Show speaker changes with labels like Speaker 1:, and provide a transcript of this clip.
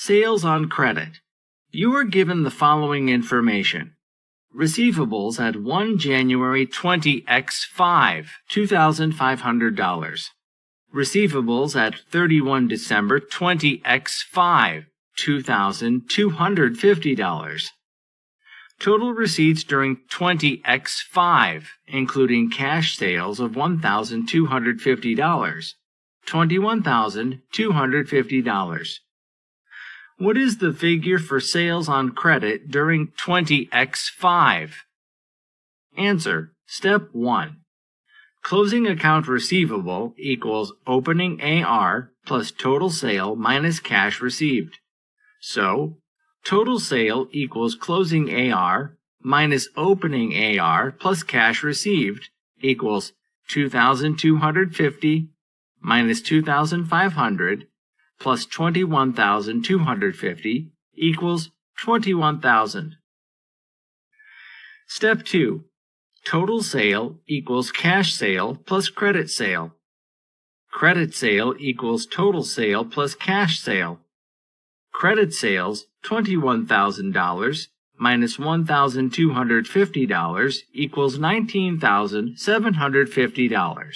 Speaker 1: Sales on credit. You are given the following information. Receivables at 1 January 20x5, $2,500. Receivables at 31 December 20x5, $2,250. Total receipts during 20x5, including cash sales of $1,250, $21,250. What is the figure for sales on credit during 20x5? Answer. Step 1. Closing account receivable equals opening AR plus total sale minus cash received. So, total sale equals closing AR minus opening AR plus cash received equals 2,250 minus 2,500 plus 21,250 equals 21,000. Step 2. Total sale equals cash sale plus credit sale. Credit sale equals total sale plus cash sale. Credit sales, $21,000 minus $1,250 equals $19,750.